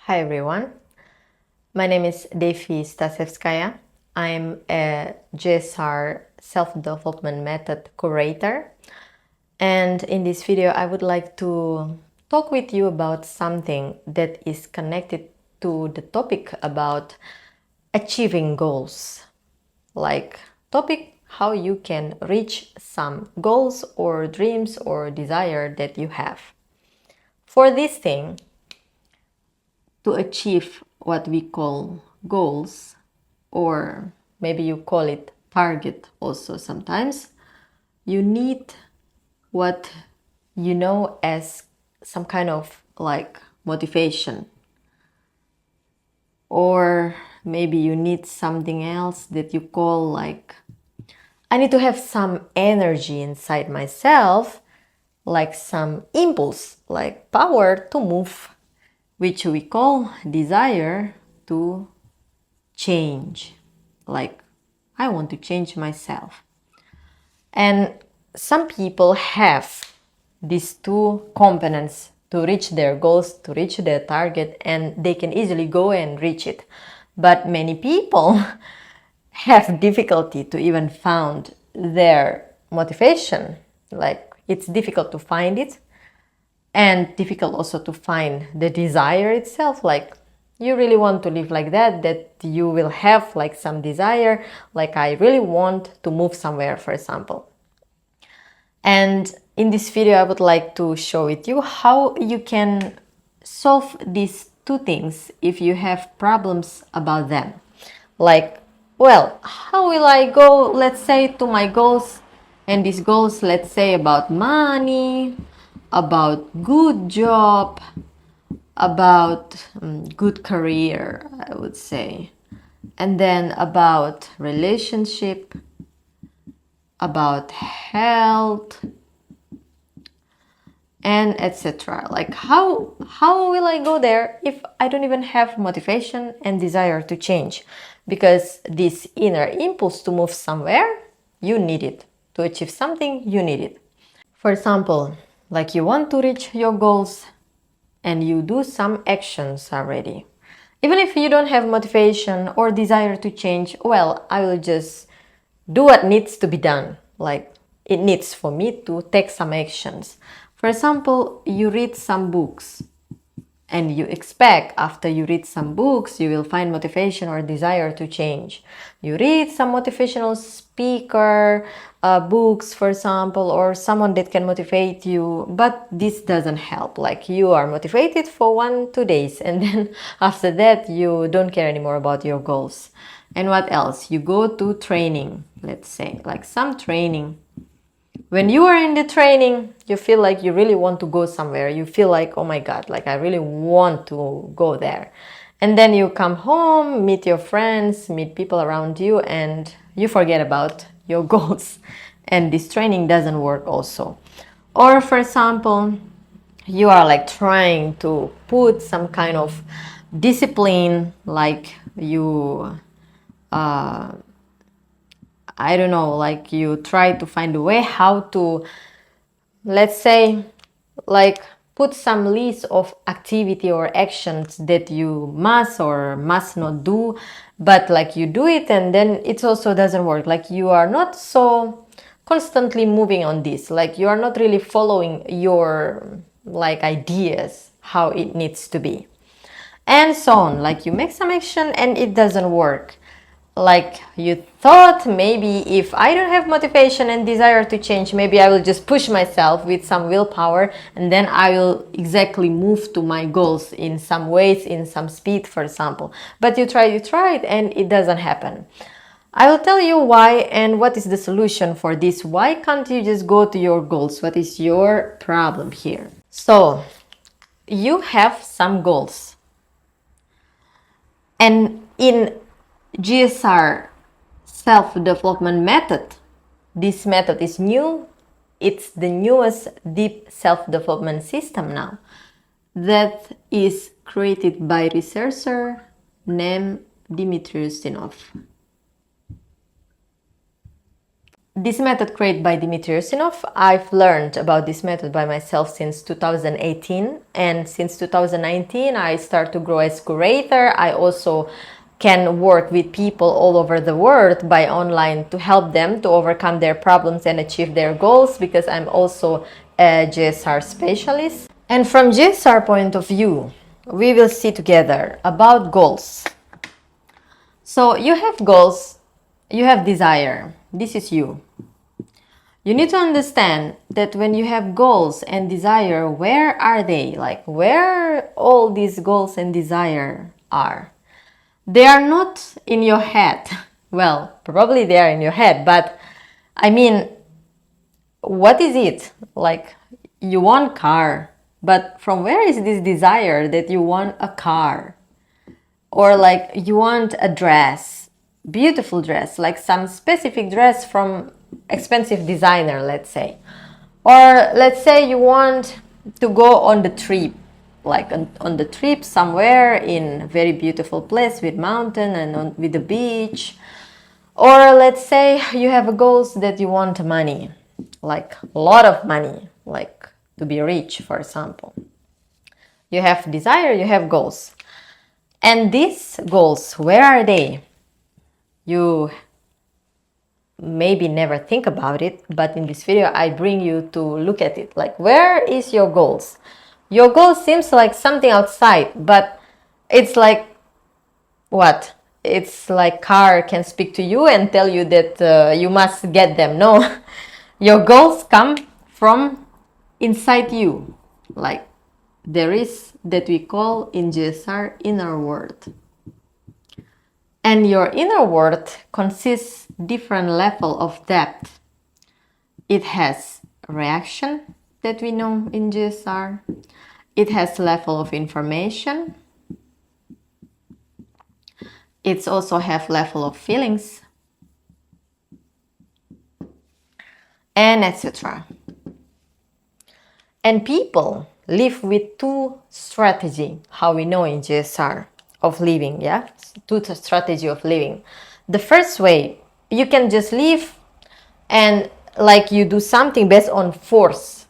Hi everyone, my name is Defi Stasevskaya. I'm a GSR Self-Development Method Curator, and in this video I would like to talk with you about something that is connected to the topic about achieving goals, like topic how you can reach some goals or dreams or desire that you have. For this thing, to achieve what we call goals, or maybe you call it target also sometimes, you need what you know as some kind of like motivation, or maybe you need something else that you call like, I need to have some energy inside myself, like some impulse, like power to move, which we call desire to change. Like, I want to change myself. And some people have these two components to reach their goals, to reach their target, and they can easily go and reach it. But many people have difficulty to even find their motivation. Like, it's difficult to find it, and difficult also to find the desire itself. Like, you really want to live like that you will have like some desire, like I really want to move somewhere, for example. And in this video I would like to show with you how you can solve these two things if you have problems about them. Like, well, how will I go, let's say, to my goals, and these goals, let's say, about money, about good job, about good career, I would say, and then about relationship, about health, and etc. Like, how will I go there if I don't even have motivation and desire to change? Because this inner impulse to move somewhere, you need it. To achieve something, you need it. For example, like you want to reach your goals and you do some actions already. Even if you don't have motivation or desire to change, well, I will just do what needs to be done. Like, it needs for me to take some actions. For example, you read some books and you expect after you read some books you will find motivation or desire to change. You read some motivational speaker books, for example, or someone that can motivate you, but this doesn't help. Like, you are motivated for 1-2 days and then after that you don't care anymore about your goals. And what else? You go to training, let's say, like some training. When you are in the training, you feel like you really want to go somewhere. You feel like, oh my God, like I really want to go there. And then you come home, meet your friends, meet people around you, and you forget about your goals. And this training doesn't work also. Or for example, you are like trying to put some kind of discipline, like you I don't know, like you try to find a way how to, let's say, like put some list of activity or actions that you must or must not do, but like you do it and then it also doesn't work. Like, you are not so constantly moving on this, like you are not really following your like ideas how it needs to be, and so on. Like, you make some action and it doesn't work. Like, you thought maybe if I don't have motivation and desire to change, maybe I will just push myself with some willpower and then I will exactly move to my goals in some ways, in some speed, for example. But you try it and it doesn't happen. I will tell you why and what is the solution for this. Why can't you just go to your goals? What is your problem here? So, you have some goals. And in GSR self-development method, this method is new. It's the newest deep self-development system now that is created by researcher named Dmitry Ustinov. this method created by Dmitry Ustinov. I've learned about this method by myself since 2018, and since 2019 I start to grow as curator. I also can work with people all over the world by online to help them to overcome their problems and achieve their goals, because I'm also a GSR specialist. And from GSR point of view, we will see together about goals. So you have goals, you have desire. This is you. You need to understand that when you have goals and desire, where are they? Like, where all these goals and desire are? They are not in your head. Well, probably they are in your head, but I mean, what is it? Like, you want car, but from where is this desire that you want a car? Or like you want a dress, beautiful dress, like some specific dress from expensive designer, let's say. Or let's say you want to go on the trip, like on the trip somewhere in a very beautiful place with mountain and with the beach. Or let's say you have goals that you want money, like a lot of money, like to be rich, for example. You have desire, you have goals. And these goals, where are they? You maybe never think about it, but in this video I bring you to look at it. Like, where is your goals? Your goal seems like something outside, but it's like what? It's like car can speak to you and tell you that you must get them. No, your goals come from inside you. Like, there is that we call in GSR inner world. And your inner world consists different level of depth. It has reaction that we know in GSR. It has level of information. It's also have level of feelings, and etc. And people live with two strategy, how we know in GSR, of living, yeah? Two strategy of living. The first way, you can just live and like you do something based on force.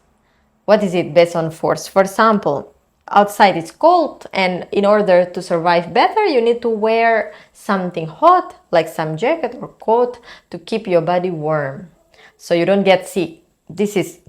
What is it based on force? For example, outside it's cold, and in order to survive better, you need to wear something hot, like some jacket or coat, to keep your body warm, so you don't get sick. This is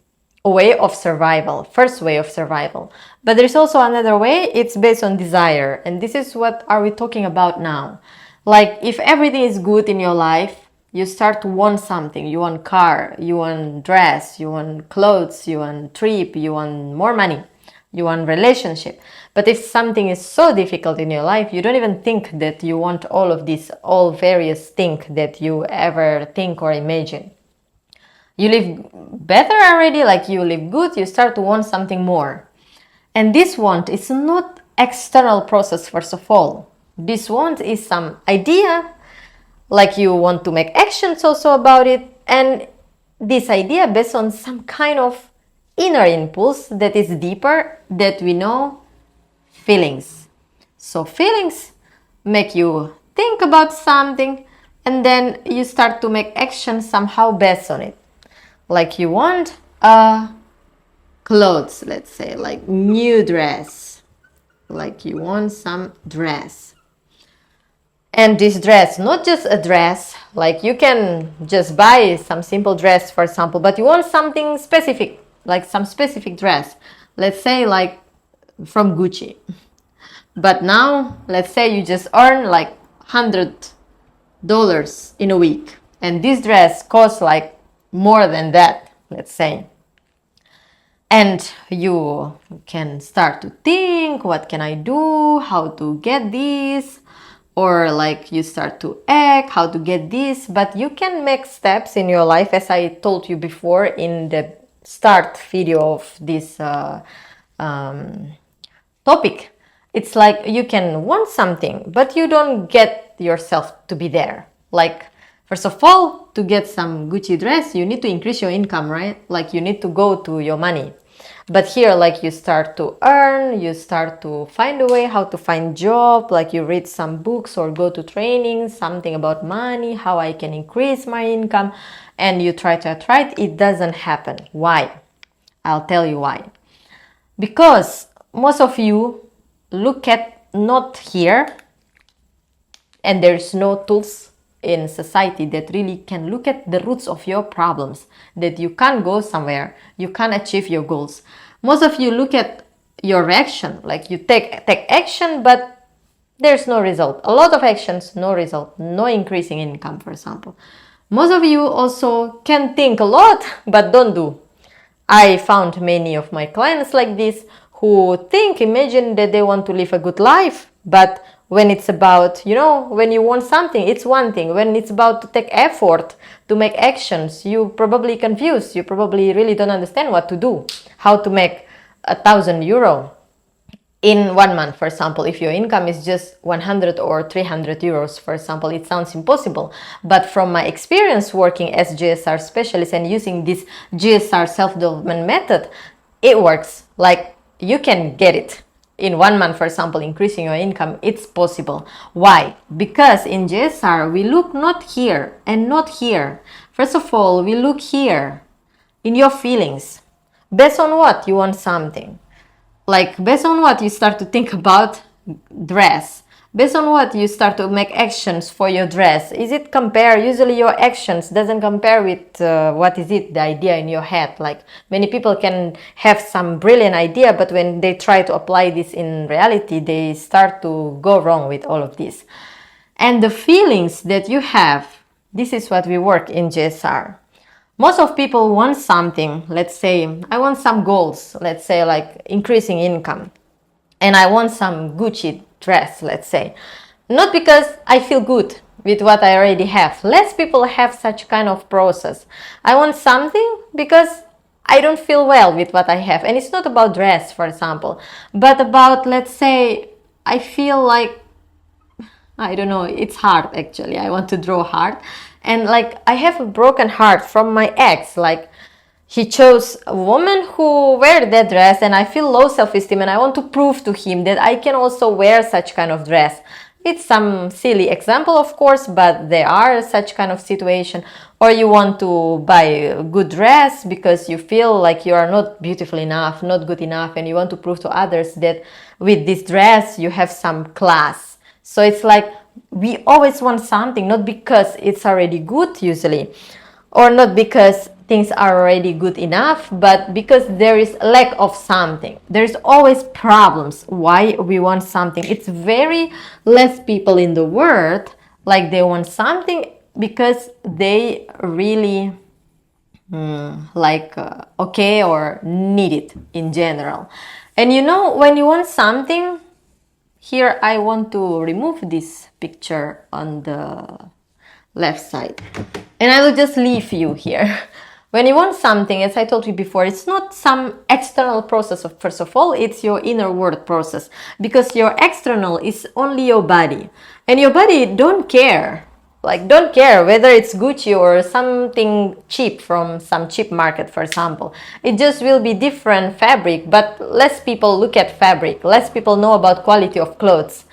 a way of survival, first way of survival. But there's also another way, it's based on desire, and this is what are we talking about now. Like, if everything is good in your life, you start to want something. You want car, you want dress, you want clothes, you want trip, you want more money, you want relationship. But if something is so difficult in your life, you don't even think that you want all of these, all various things that you ever think or imagine. You live better already, like you live good, you start to want something more. And this want is not external process, first of all. This want is some idea, like you want to make actions also about it, and this idea based on some kind of inner impulse that is deeper, that we know feelings. So feelings make you think about something, and then you start to make action somehow based on it. Like you want clothes, let's say, like new dress, like you want some dress. And this dress, not just a dress, like you can just buy some simple dress, for example, but you want something specific, like some specific dress, let's say like from Gucci. But now, let's say you just earn like $100 in a week, and this dress costs like more than that, let's say. And you can start to think, what can I do, how to get this, or like you start to act, how to get this. But you can make steps in your life, as I told you before in the start video of this topic. It's like you can want something, but you don't get yourself to be there. Like, first of all, to get some Gucci dress, you need to increase your income, right? Like you need to go to your money. But here, like, you start to earn, you start to find a way how to find job, like you read some books or go to training, something about money, how I can increase my income, and you try to attract it doesn't happen. Why? I'll tell you why. Because most of you look at not here, and there's no tools in society that really can look at the roots of your problems, that you can't go somewhere, you can't achieve your goals. Most of you look at your reaction, like you take action, but there's no result. A lot of actions, no result, no increasing income, for example. Most of you also can think a lot, but don't do. I found many of my clients like this who imagine that they want to live a good life, but when it's about, when you want something, it's one thing. When it's about to take effort, to make actions, you probably confused. You probably really don't understand what to do, how to make €1,000 in 1 month, for example. If your income is just 100 or 300 euros, for example, it sounds impossible. But from my experience working as GSR specialist and using this GSR self-development method, it works. Like, you can get it. In 1 month, for example, increasing your income, it's possible. Why? Because in GSR, we look not here and not here. First of all, we look here in your feelings. Based on what you want something. Like, based on what you start to think about dress. Based on what you start to make actions for your dress. Is it compare? Usually your actions doesn't compare with the idea in your head. Like, many people can have some brilliant idea, but when they try to apply this in reality, they start to go wrong with all of this. And the feelings that you have, this is what we work in GSR. Most of people want something. Let's say I want some goals, let's say like increasing income, and I want some Gucci dress, let's say, not because I feel good with what I already have. Less people have such kind of process. I want something because I don't feel well with what I have, and it's not about dress, for example, but about, let's say, I feel like, I don't know, it's hard actually. I want to draw heart. And like, I have a broken heart from my ex. Like, he chose a woman who wear that dress, and I feel low self-esteem, and I want to prove to him that I can also wear such kind of dress. It's some silly example, of course, but there are such kind of situation. Or you want to buy a good dress because you feel like you are not beautiful enough, not good enough, and you want to prove to others that with this dress you have some class. So it's like, we always want something, not because it's already good usually, or not because things are already good enough, but because there is lack of something. There's always problems why we want something. It's very less people in the world like they want something because they really okay or need it in general. And when you want something, here I want to remove this picture on the left side, and I will just leave you here. When you want something, as I told you before, it's not some external process. First of all, it's your inner world process, because your external is only your body, and your body don't care whether it's Gucci or something cheap from some cheap market, for example. It just will be different fabric, but less people look at fabric, less people know about quality of clothes.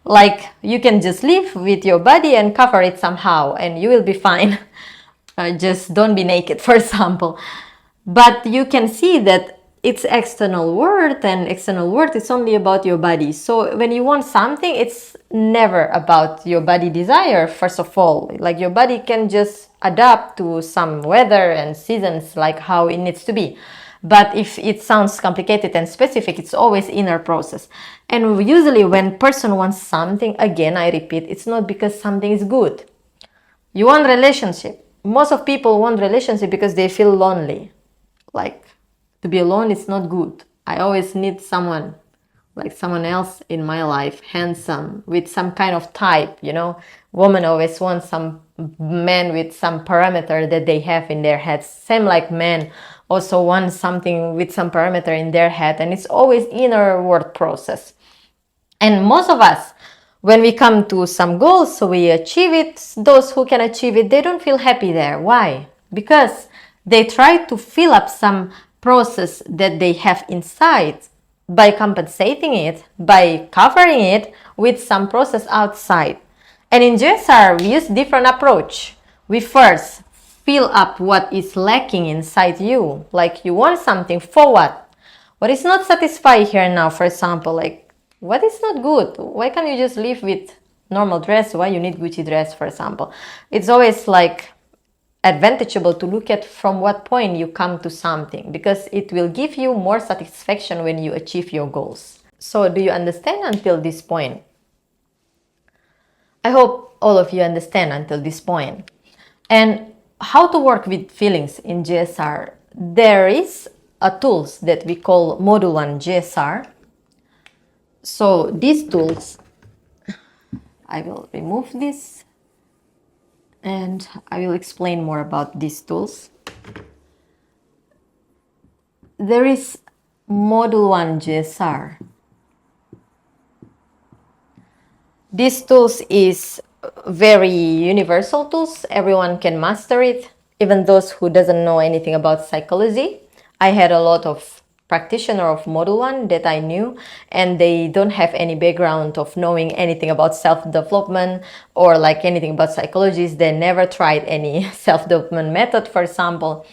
Like, you can just live with your body and cover it somehow and you will be fine. Just don't be naked, for example. But you can see that it's external world, and external world is only about your body. So when you want something, it's never about your body desire. First of all, like, your body can just adapt to some weather and seasons, like how it needs to be. But if it sounds complicated and specific, it's always inner process. And usually when person wants something, again I repeat, it's not because something is good. You want relationship. Most of people want relationship because they feel lonely. Like, to be alone is not good. I always need someone, like someone else in my life, handsome, with some kind of type, Women always want some man with some parameter that they have in their heads. Same like men also want something with some parameter in their head. And it's always inner world process. And most of us, when we come to some goals, so we achieve it, those who can achieve it, they don't feel happy there. Why? Because they try to fill up some process that they have inside by compensating it, by covering it with some process outside. And in GSR, we use different approach. We first fill up what is lacking inside you. Like you want something, for what? What is not satisfied here now, for example, like what is not good? Why can't you just live with normal dress? Why you need Gucci dress, for example? It's always like advantageable to look at from what point you come to something, because it will give you more satisfaction when you achieve your goals. So do you understand until this point? I hope all of you understand until this point. And how to work with feelings in GSR? There is a tools that we call Module 1 GSR. So these tools, I will remove this and I will explain more about these tools. There is Module 1 GSR. These tools is very universal tools. Everyone can master it, even those who doesn't know anything about psychology. I had a lot of practitioner of Module 1 that I knew, and they don't have any background of knowing anything about self-development or like anything about psychology. They never tried any self-development method, for example.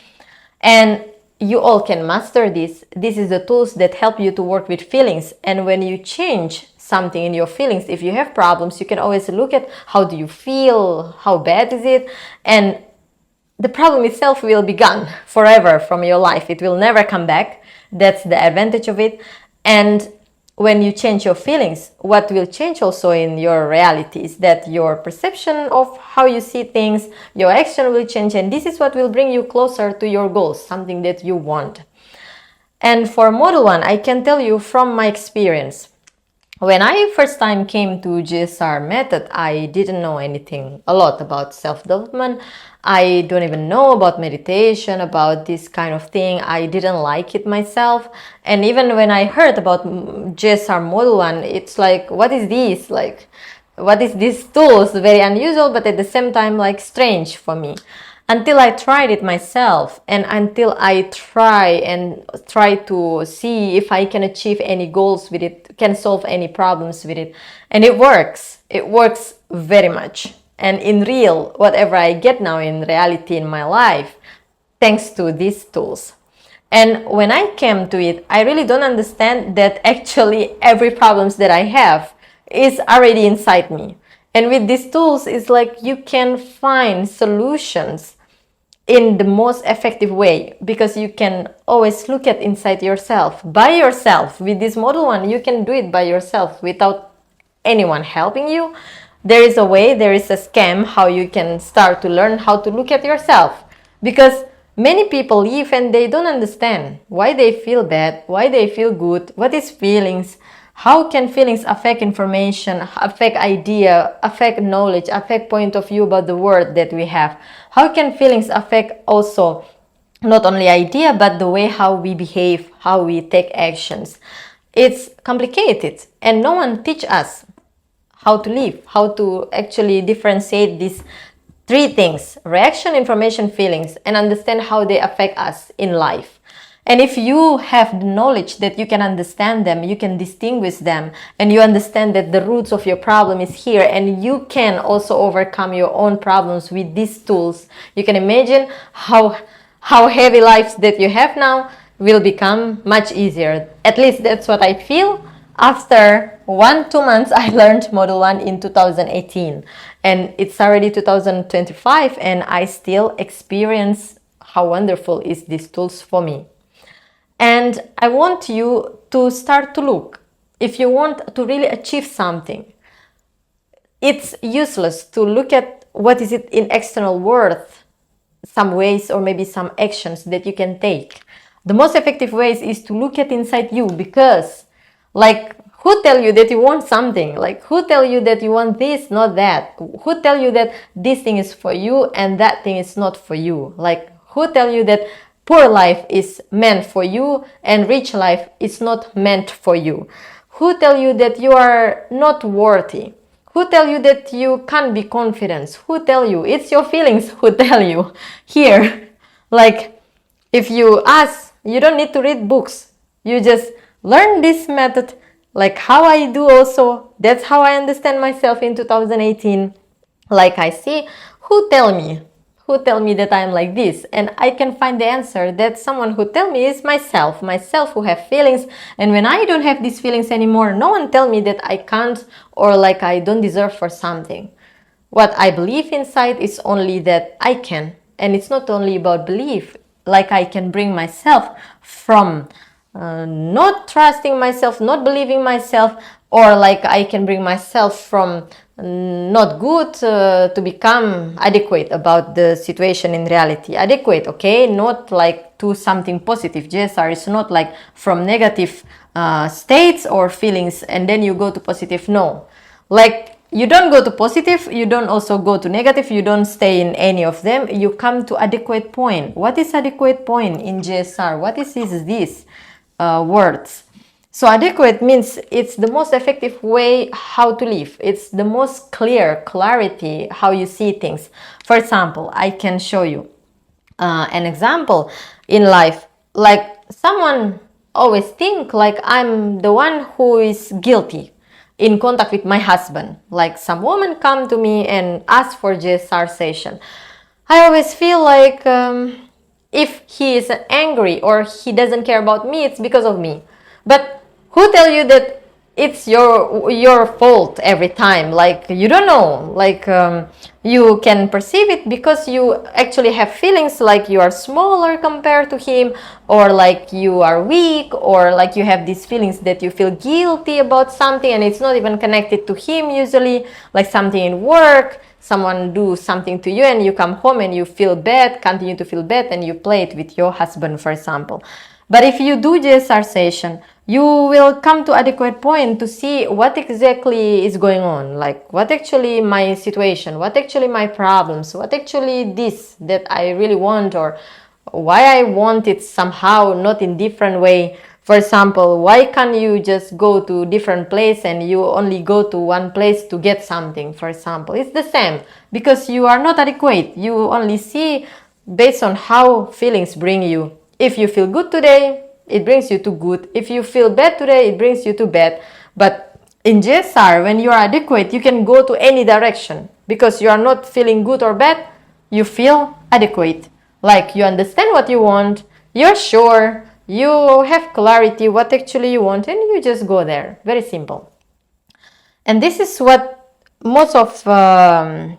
And you all can master this. This is the tools that help you to work with feelings. And when you change something in your feelings, if you have problems, you can always look at how do you feel, how bad is it, and the problem itself will be gone forever from your life. It will never come back. That's the advantage of it. And when you change your feelings, what will change also in your reality is that your perception of how you see things, your action will change, and this is what will bring you closer to your goals, something that you want. And for Module 1, I can tell you from my experience, when I first time came to GSR method, I didn't know anything a lot about self-development. I don't even know about meditation, about this kind of thing. I didn't like it myself. And even when I heard about GSR Module 1, it's like, what is this? Like, what is this tools? Very unusual, but at the same time, like strange for me. Until I tried it myself, and until I try to see if I can achieve any goals with it, can solve any problems with it. And it works. It works very much. And in real, whatever I get now in reality in my life, thanks to these tools. And when I came to it, I really don't understand that actually every problems that I have is already inside me. And with these tools, it's like you can find solutions in the most effective way, because you can always look at inside yourself, by yourself. With this Module 1, you can do it by yourself without anyone helping you. There is a way, there is a scam how you can start to learn how to look at yourself, because many people live and they don't understand why they feel bad, why they feel good, what is feelings, how can feelings affect information, affect idea, affect knowledge, affect point of view about the world that we have. How can feelings affect also not only idea, but the way how we behave, how we take actions. It's complicated, and no one teach us how to live, how to actually differentiate these three things: reaction, information, feelings, and understand how they affect us in life. And if you have the knowledge that you can understand them, you can distinguish them, and you understand that the roots of your problem is here, and you can also overcome your own problems with these tools, you can imagine how heavy lives that you have now will become much easier. At least that's what I feel. After 1-2 months, I learned Module 1 in 2018, and it's already 2025, and I still experience how wonderful is these tools for me. And I want you to start to look. If you want to really achieve something, it's useless to look at what is it in external world, some ways or maybe some actions that you can take. The most effective ways is to look at inside you, because like, who tell you that you want something? Like, who tell you that you want this, not that? Who tell you that this thing is for you and that thing is not for you? Like, who tell you that poor life is meant for you and rich life is not meant for you? Who tell you that you are not worthy? Who tell you that you can't be confident? Who tell you? It's your feelings who tell you here. Like, if you ask You don't need to read books. You just learn this method, like how I do also. That's how I understand myself in 2018. Like I see who tell me that I'm like this, and I can find the answer that someone who tell me is myself who have feelings. And when I don't have these feelings anymore, no one tell me that I can't or like I don't deserve for something. What I believe inside is only that I can, and it's not only about belief. Like I can bring myself from not trusting myself, not believing myself, or like I can bring myself from not good to become adequate about the situation in reality. Adequate, okay, not like to something positive. JSR is not like from negative states or feelings and then you go to positive. No, like you don't go to positive, you don't also go to negative, you don't stay in any of them, you come to adequate point. What is adequate point in JSR? What is these words? So adequate means it's the most effective way how to live. It's the most clarity how you see things. For example, I can show you an example in life. Like someone always think like I'm the one who is guilty in contact with my husband. Like some woman come to me and ask for JSR session. I always feel like if he is angry or he doesn't care about me, it's because of me. But who tell you that it's your fault every time? Like you don't know. Like you can perceive it because you actually have feelings like you are smaller compared to him, or like you are weak, or like you have these feelings that you feel guilty about something and it's not even connected to him usually, like something in work, someone do something to you and you come home and you feel bad, continue to feel bad, and you play it with your husband, for example. But if you do JSR session, you will come to adequate point to see what exactly is going on, like what actually my situation, what actually my problems, what actually this that I really want, or why I want it somehow not in different way. For example, why can't you just go to different place and you only go to one place to get something, for example? It's the same, because you are not adequate. You only see based on how feelings bring you. If you feel good today, it brings you to good. If you feel bad today, it brings you to bad. But in JSR, when you are adequate, you can go to any direction because you are not feeling good or bad. You feel adequate. Like you understand what you want, you're sure, you have clarity what actually you want, and you just go there. Very simple. And this is what most of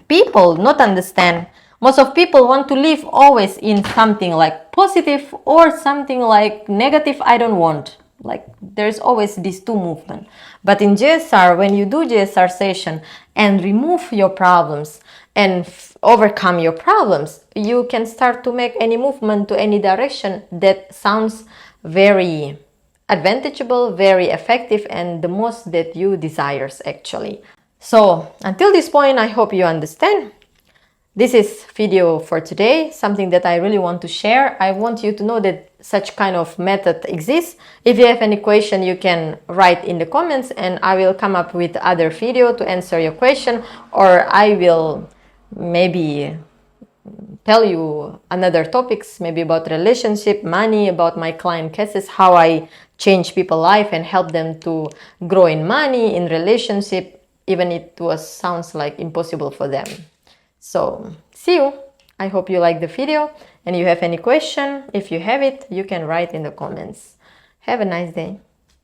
people not understand. Most of people want to live always in something like positive or something like negative. I don't want. Like there's always these two movements. But in JSR, when you do JSR session and remove your problems and overcome your problems, you can start to make any movement to any direction that sounds very advantageable, very effective, and the most that you desires actually. So until this point, I hope you understand. This is video for today, something that I really want to share. I want you to know that such kind of method exists. If you have any question, you can write in the comments and I will come up with other video to answer your question, or I will maybe tell you another topics, maybe about relationship, money, about my client cases, how I change people's life and help them to grow in money, in relationship, even it sounds like impossible for them. So see you. I hope you like the video and you have any question. If you have it, you can write in the comments. Have a nice day.